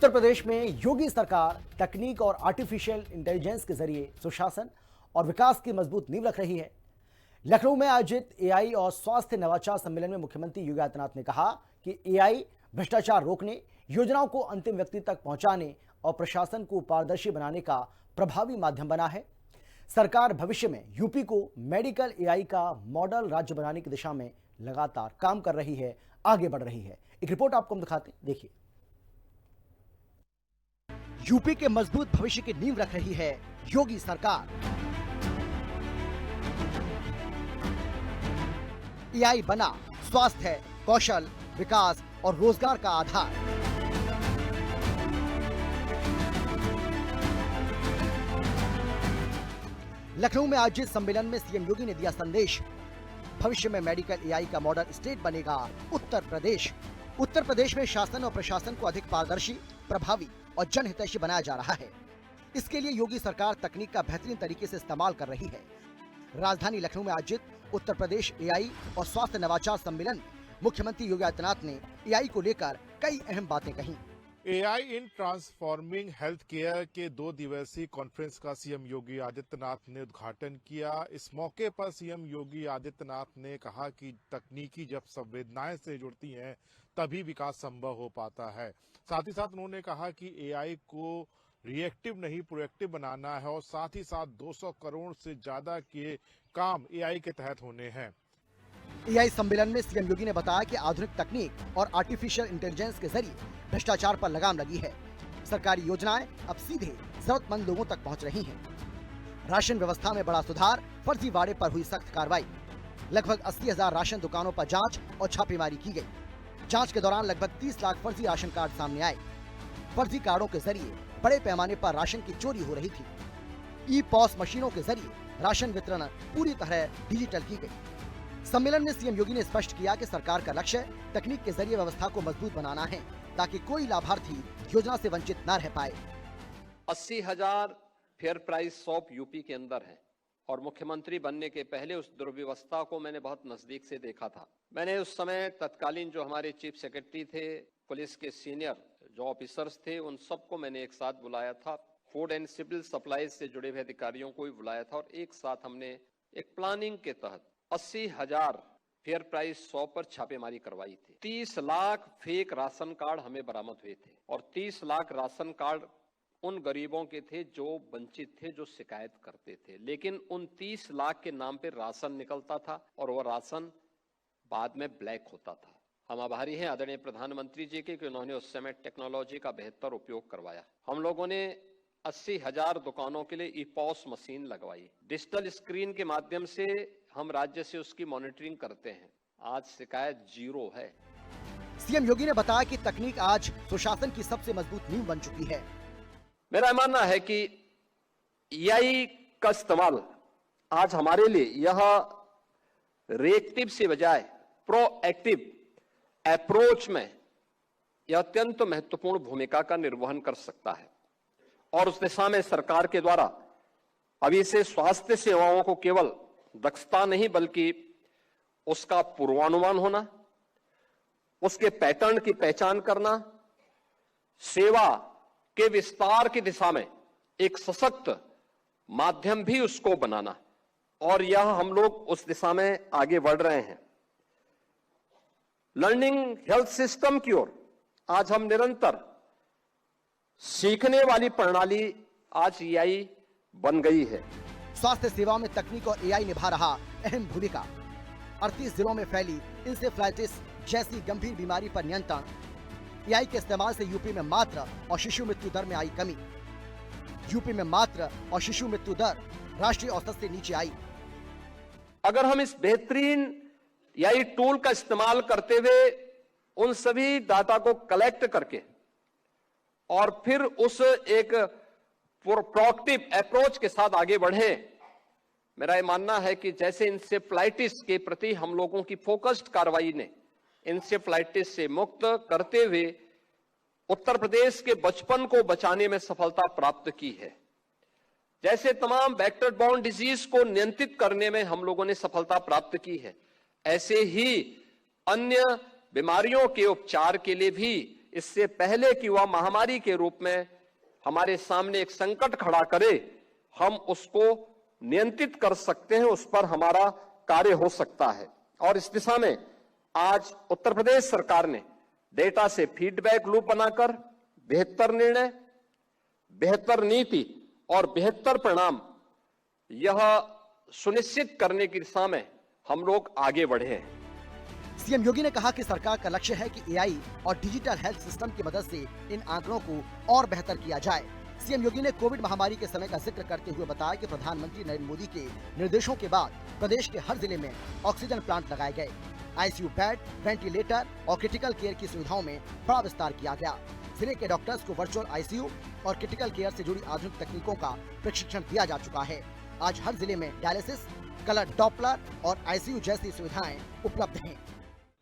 उत्तर प्रदेश में योगी सरकार तकनीक और आर्टिफिशियल इंटेलिजेंस के जरिए सुशासन और विकास की मजबूत नींव रख रही है। लखनऊ में आयोजित एआई और स्वास्थ्य नवाचार सम्मेलन में मुख्यमंत्री योगी आदित्यनाथ ने कहा कि एआई भ्रष्टाचार रोकने, योजनाओं को अंतिम व्यक्ति तक पहुंचाने और प्रशासन को पारदर्शी बनाने का प्रभावी माध्यम बना है। सरकार भविष्य में यूपी को मेडिकल एआई का मॉडल राज्य बनाने की दिशा में लगातार काम कर रही है, आगे बढ़ रही है। एक रिपोर्ट आपको हम दिखाते हैं, देखिए। यूपी के मजबूत भविष्य की नींव रख रही है योगी सरकार। एआई बना स्वास्थ्य, कौशल, विकास और रोजगार का आधार। लखनऊ में आयोजित सम्मेलन में सीएम योगी ने दिया संदेश, भविष्य में मेडिकल एआई का मॉडल स्टेट बनेगा उत्तर प्रदेश। उत्तर प्रदेश में शासन और प्रशासन को अधिक पारदर्शी, प्रभावी और जनहितैषी बनाया जा रहा है। इसके लिए योगी सरकार तकनीक का बेहतरीन तरीके से इस्तेमाल कर रही है। राजधानी लखनऊ में आयोजित उत्तर प्रदेश एआई और स्वास्थ्य नवाचार सम्मेलन में मुख्यमंत्री योगी आदित्यनाथ ने एआई को लेकर कई अहम बातें कही। एआई इन ट्रांसफॉर्मिंग हेल्थ केयर के 2 दिवसीय कॉन्फ्रेंस का सीएम योगी आदित्यनाथ ने उद्घाटन किया। इस मौके पर सीएम योगी आदित्यनाथ ने कहा कि तकनीकी जब संवेदनाएं से जुड़ती हैं तभी विकास संभव हो पाता है। साथ ही साथ उन्होंने कहा कि एआई को रिएक्टिव नहीं प्रोएक्टिव बनाना है और साथ ही साथ 200 करोड़ से ज्यादा के काम एआई के तहत होने हैं। एआई सम्मेलन में सीएम योगी ने बताया कि आधुनिक तकनीक और आर्टिफिशियल इंटेलिजेंस के जरिए भ्रष्टाचार पर लगाम लगी है। सरकारी योजनाएं अब सीधे जरूरतमंद लोगों तक पहुंच रही हैं। राशन व्यवस्था में बड़ा सुधार, फर्जीवाड़े पर हुई सख्त कार्रवाई। लगभग 80,000 राशन दुकानों पर जांच और छापेमारी की गई। जांच के दौरान लगभग 30 लाख फर्जी राशन कार्ड सामने आए। फर्जी कार्डों के जरिए बड़े पैमाने पर राशन की चोरी हो रही थी। ई पॉस मशीनों के जरिए राशन वितरण पूरी तरह डिजिटल की गई। सम्मेलन में सीएम योगी ने स्पष्ट किया कि सरकार का लक्ष्य तकनीक के जरिए व्यवस्था को मजबूत बनाना है ताकि कोई लाभार्थी योजना से वंचित न रह पाए। 80,000 फेयर प्राइस शॉप यूपी के अंदर है और मुख्यमंत्री बनने के पहले उस दुर्व्यवस्था को मैंने बहुत नजदीक से देखा था। मैंने उस समय तत्कालीन जो हमारे चीफ सेक्रेटरी थे, पुलिस के सीनियर जो ऑफिसर्स थे, उन सबको मैंने एक साथ बुलाया था। फूड एंड सिविल सप्लाईज से जुड़े हुए अधिकारियों को भी बुलाया था और एक साथ हमने एक प्लानिंग के तहत 80,000 फेयर प्राइस शॉप पर छापेमारी करवाई थी। 30 लाख फेक राशन कार्ड हमें बरामद हुए थे और 30 लाख राशन कार्ड उन गरीबों के थे जो वंचित थे, जो शिकायत करते थे। लेकिन उन 30 लाख के नाम पे राशन निकलता था और वो राशन बाद में ब्लैक होता था। हम आभारी हैं आदरणीय प्रधानमंत्री जी के कि उन्होंने उस समय टेक्नोलॉजी का बेहतर उपयोग करवाया। हम लोगों ने 80,000 दुकानों के लिए ई पॉस मशीन लगवाई। डिजिटल स्क्रीन के माध्यम से हम राज्य से उसकी मॉनिटरिंग करते हैं। आज शिकायत 0 है। सीएम योगी ने बताया कि तकनीक आज सुशासन की सबसे मजबूत नींव बन चुकी है। मेरा मानना है कि एआई का इस्तेमाल आज हमारे लिए यह रिएक्टिव से बजाय प्रोएक्टिव अप्रोच में यह अत्यंत महत्वपूर्ण भूमिका का निर्वहन कर सकता है और उस दिशा में सरकार के द्वारा अभी से स्वास्थ्य सेवाओं को केवल दक्षता नहीं बल्कि उसका पूर्वानुमान होना, उसके पैटर्न की पहचान करना, सेवा के विस्तार की दिशा में एक सशक्त माध्यम भी उसको बनाना, और यह हम लोग उस दिशा में आगे बढ़ रहे हैं। लर्निंग हेल्थ सिस्टम की ओर आज हम निरंतर सीखने वाली प्रणाली आज एआई बन गई है। स्वास्थ्य सेवाओं में तकनीक और एआई निभा रहा अहम भूमिका। 38 जिलों में फैली इंसेफ्लाइटिस जैसी गंभीर बीमारी पर नियंत्रण। एआई के इस्तेमाल से यूपी में मातृ और शिशु मृत्यु दर में आई कमी। यूपी में मातृ और शिशु मृत्यु दर राष्ट्रीय औसत से नीचे आई। अगर हम इस बेहतरीन एआई टूल का इस्तेमाल करते हुए उन सभी डाटा को कलेक्ट करके और फिर उस एक प्रोएक्टिव अप्रोच के साथ आगे बढ़े, मेरा यह मानना है कि जैसे इंसेफ्लाइटिस के प्रति हम लोगों की फोकस्ड कार्रवाई ने इंसेफ्लाइटिस से मुक्त करते हुए उत्तर प्रदेश के बचपन को बचाने में सफलता प्राप्त की है, जैसे तमाम वेक्टर बॉर्न डिजीज को नियंत्रित करने में हम लोगों ने सफलता प्राप्त की है, ऐसे ही अन्य बीमारियों के उपचार के लिए भी इससे पहले कि वह महामारी के रूप में हमारे सामने एक संकट खड़ा करे, हम उसको नियंत्रित कर सकते हैं, उस पर हमारा कार्य हो सकता है। और इस दिशा में आज उत्तर प्रदेश सरकार ने डेटा से फीडबैक लूप बनाकर बेहतर निर्णय, बेहतर नीति और बेहतर परिणाम यह सुनिश्चित करने की दिशा में हम लोग आगे बढ़े हैं। सीएम योगी ने कहा कि सरकार का लक्ष्य है कि एआई और डिजिटल हेल्थ सिस्टम की मदद से इन आंकड़ों को और बेहतर किया जाए। सीएम योगी ने कोविड महामारी के समय का जिक्र करते हुए बताया कि प्रधानमंत्री नरेंद्र मोदी के निर्देशों के बाद प्रदेश के हर जिले में ऑक्सीजन प्लांट लगाए गए, आईसीयू बेड, वेंटिलेटर और क्रिटिकल केयर की सुविधाओं में बड़ा विस्तार किया गया। जिले के डॉक्टर्स को वर्चुअल आईसीयू और क्रिटिकल केयर से जुड़ी आधुनिक तकनीकों का प्रशिक्षण दिया जा चुका है। आज हर जिले में डायलिसिस, कलर डॉपलर और आईसीयू जैसी सुविधाएं उपलब्ध हैं।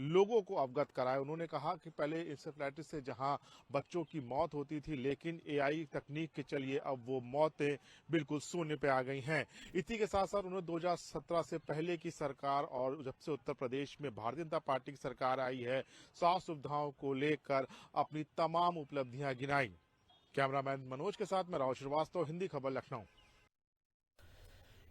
लोगों को अवगत कराया। उन्होंने कहा कि पहले इंसेफ्लाइटिस से जहां बच्चों की मौत होती थी, लेकिन एआई तकनीक के चलिए अब वो मौतें बिल्कुल शून्य पे आ गई हैं। इसी के साथ साथ उन्होंने 2017 से पहले की सरकार और जब से उत्तर प्रदेश में भारतीय जनता पार्टी की सरकार आई है, स्वास्थ्य सुविधाओं को लेकर अपनी तमाम उपलब्धियां गिनाई। कैमरामैन मनोज के साथ मैं राहुल श्रीवास्तव, हिंदी खबर, लखनऊ।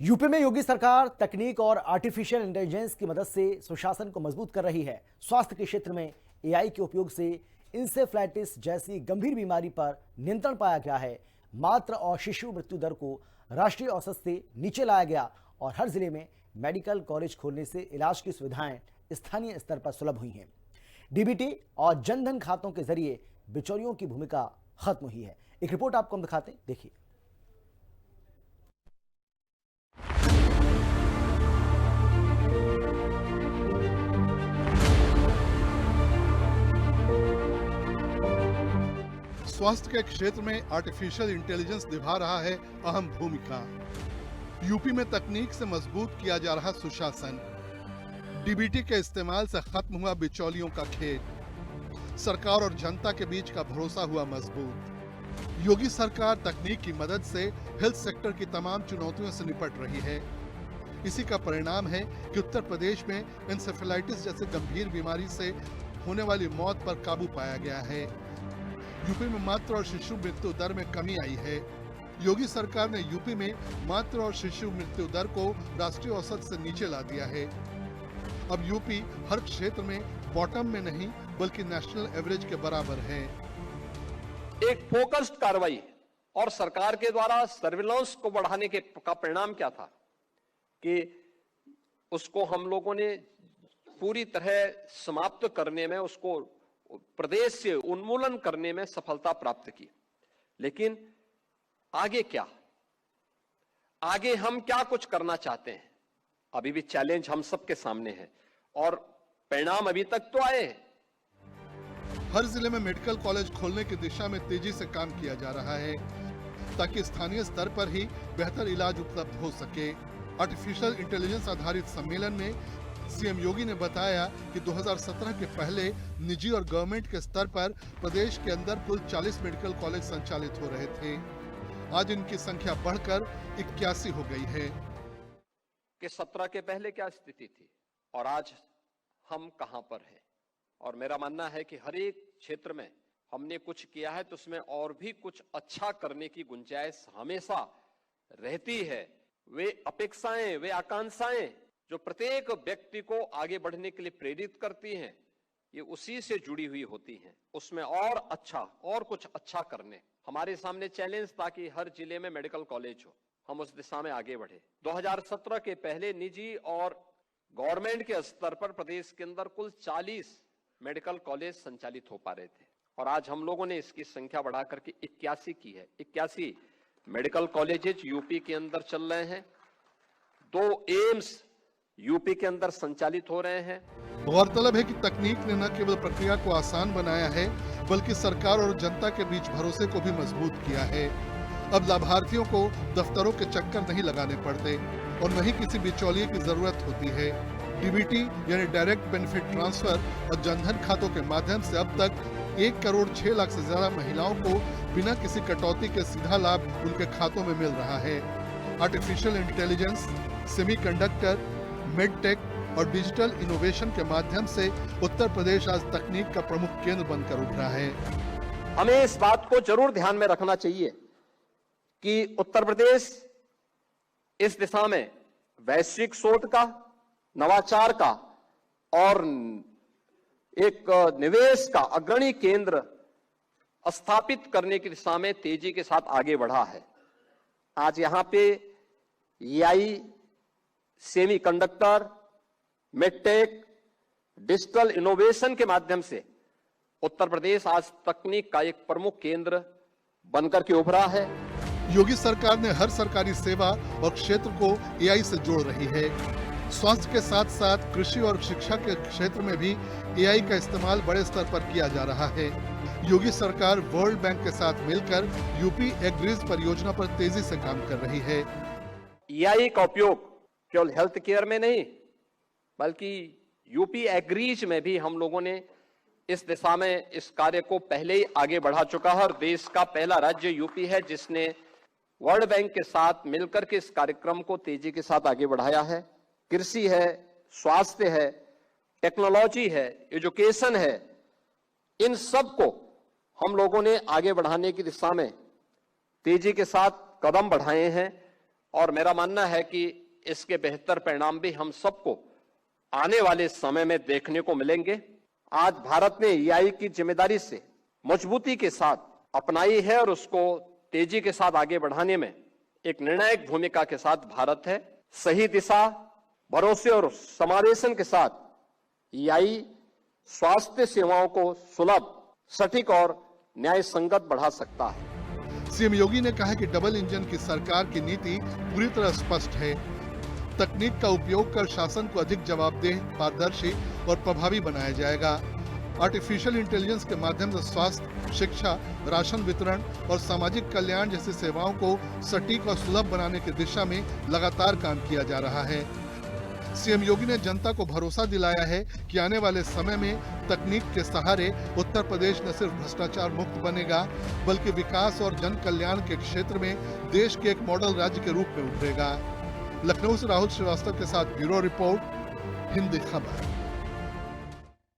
यूपी में योगी सरकार तकनीक और आर्टिफिशियल इंटेलिजेंस की मदद से सुशासन को मजबूत कर रही है। स्वास्थ्य के क्षेत्र में एआई के उपयोग से इंसेफ्लाइटिस जैसी गंभीर बीमारी पर नियंत्रण पाया गया है। मातृ और शिशु मृत्यु दर को राष्ट्रीय औसत से नीचे लाया गया और हर जिले में मेडिकल कॉलेज खोलने से इलाज की सुविधाएं स्थानीय स्तर पर सुलभ हुई हैं। डीबीटी और जनधन खातों के जरिए बिचौलियों की भूमिका खत्म हुई है। एक रिपोर्ट आपको हम दिखाते हैं, देखिए। स्वास्थ्य के क्षेत्र में आर्टिफिशियल इंटेलिजेंस निभा रहा है अहम भूमिका। यूपी में तकनीक से मजबूत किया जा रहा सुशासन, डीबीटी के इस्तेमाल से खत्म हुआ बिचौलियों का खेल, सरकार और जनता के बीच का भरोसा हुआ मजबूत। योगी सरकार तकनीक की मदद से हेल्थ सेक्टर की तमाम चुनौतियों से निपट रही है। इसी का परिणाम है कि उत्तर प्रदेश में इंसेफेलाइटिस जैसे गंभीर बीमारी से होने वाली मौत पर काबू पाया गया है। यूपी में मातृ और शिशु मृत्यु दर में कमी आई है। योगी सरकार ने यूपी में मातृ और शिशु मृत्यु दर को राष्ट्रीय औसत से नीचे ला दिया है। अब यूपी हर क्षेत्र में बॉटम में नहीं बल्कि नेशनल एवरेज के बराबर है। एक फोकस्ड कार्रवाई और सरकार के द्वारा सर्विलांस को बढ़ाने का परिणाम क्या था कि उसको हम लोगों ने पूरी तरह समाप्त करने में, उसको प्रदेश से उन्मूलन करने में सफलता प्राप्त की। लेकिन आगे क्या, आगे हम क्या कुछ करना चाहते हैं, अभी भी चैलेंज हम सबके सामने है और परिणाम अभी तक तो आए हैं। हर जिले में मेडिकल कॉलेज खोलने की दिशा में तेजी से काम किया जा रहा है ताकि स्थानीय स्तर पर ही बेहतर इलाज उपलब्ध हो सके। आर्टिफिशियल इंटेलिजेंस आधारित सम्मेलन में सीएम योगी ने बताया कि 2017 के पहले निजी और गवर्नमेंट के स्तर पर प्रदेश के अंदर कुल 40 मेडिकल कॉलेज संचालित हो रहे थे। आज इनकी संख्या बढ़कर 81 हो गई है। कि 17 के पहले क्या स्थिति थी और आज हम कहां पर हैं। और मेरा मानना है कि हर एक क्षेत्र में हमने कुछ किया है तो उसमें और भी कुछ अच्छा करने की गुंजाइश हमेशा रहती है। वे अपेक्षाएं, वे आकांक्षाएं जो प्रत्येक व्यक्ति को आगे बढ़ने के लिए प्रेरित करती हैं, ये उसी से जुड़ी हुई होती हैं। उसमें और अच्छा और कुछ अच्छा करने हमारे सामने चैलेंज था कि हर जिले में मेडिकल कॉलेज हो। हम उस दिशा में आगे बढ़े। 2017 के पहले निजी और गवर्नमेंट के स्तर पर प्रदेश के अंदर कुल 40 मेडिकल कॉलेज संचालित हो पा रहे थे और आज हम लोगों ने इसकी संख्या बढ़ा करके 81 की है। 81 मेडिकल कॉलेजेस यूपी के अंदर चल रहे हैं। 2 एम्स यूपी के अंदर संचालित हो रहे हैं। गौरतलब है कि तकनीक ने न केवल प्रक्रिया को आसान बनाया है बल्कि सरकार और जनता के बीच भरोसे को भी मजबूत किया है। अब लाभार्थियों को दफ्तरों के चक्कर नहीं लगाने पड़ते और न ही किसी बिचौलिए की जरूरत होती है। डीबीटी यानी डायरेक्ट बेनिफिट ट्रांसफर और जनधन खातों के माध्यम से अब तक 1 करोड़ 6 लाख से ज्यादा महिलाओं को बिना किसी कटौती के सीधा लाभ उनके खातों में मिल रहा है। आर्टिफिशियल इंटेलिजेंस, सेमीकंडक्टर, मिडटेक और डिजिटल इनोवेशन के माध्यम से उत्तर प्रदेश आज तकनीक का प्रमुख केंद्र बनकर उभरा है। हमें इस बात को जरूर ध्यान में रखना चाहिए कि उत्तर प्रदेश इस दिशा में वैश्विक शोध का, नवाचार का और एक निवेश का अग्रणी केंद्र स्थापित करने की दिशा में तेजी के साथ आगे बढ़ा है। आज यहां पे एआई, सेमीकंडक्टर, मिडटेक, डिजिटल इनोवेशन के माध्यम से उत्तर प्रदेश आज तकनीक का एक प्रमुख केंद्र बनकर के उभरा है। योगी सरकार ने हर सरकारी सेवा और क्षेत्र को एआई से जोड़ रही है। स्वास्थ्य के साथ साथ कृषि और शिक्षा के क्षेत्र में भी एआई का इस्तेमाल बड़े स्तर पर किया जा रहा है। योगी सरकार वर्ल्ड बैंक के साथ मिलकर यूपी एग्रीज परियोजना पर तेजी से काम कर रही है। एआई का उपयोग केवल हेल्थ केयर में नहीं, बल्कि यूपी एग्रीज में भी हम लोगों ने इस दिशा में इस कार्य को पहले ही आगे बढ़ा चुका है और देश का पहला राज्य यूपी है जिसने वर्ल्ड बैंक के साथ मिलकर के इस कार्यक्रम को तेजी के साथ आगे बढ़ाया है। कृषि है, स्वास्थ्य है, टेक्नोलॉजी है, एजुकेशन है, इन सब को हम लोगों ने आगे बढ़ाने की दिशा में तेजी के साथ कदम बढ़ाए हैं और मेरा मानना है कि इसके बेहतर परिणाम भी हम सबको आने वाले समय में देखने को मिलेंगे। आज भारत ने एआई की जिम्मेदारी से मजबूती के साथ अपनाई है और उसको तेजी के साथ आगे बढ़ाने में एक निर्णायक भूमिका के साथ भारत है। सही दिशा, भरोसे और समावेशन के साथ एआई स्वास्थ्य सेवाओं को सुलभ, सटीक और न्याय संगत बढ़ा सकता है। सीएम योगी ने कहा कि डबल इंजन की सरकार की नीति पूरी तरह स्पष्ट है। तकनीक का उपयोग कर शासन को अधिक जवाबदेह, पारदर्शी और प्रभावी बनाया जाएगा। आर्टिफिशियल इंटेलिजेंस के माध्यम से स्वास्थ्य, शिक्षा, राशन वितरण और सामाजिक कल्याण जैसी सेवाओं को सटीक और सुलभ बनाने की दिशा में लगातार काम किया जा रहा है। सीएम योगी ने जनता को भरोसा दिलाया है कि आने वाले समय में तकनीक के सहारे उत्तर प्रदेश न सिर्फ भ्रष्टाचार मुक्त बनेगा, बल्कि विकास और जन कल्याण के क्षेत्र में देश के एक मॉडल राज्य के रूप में उभरेगा। लखनऊ से राहुल श्रीवास्तव के साथ ब्यूरो रिपोर्ट, हिंदी खबर।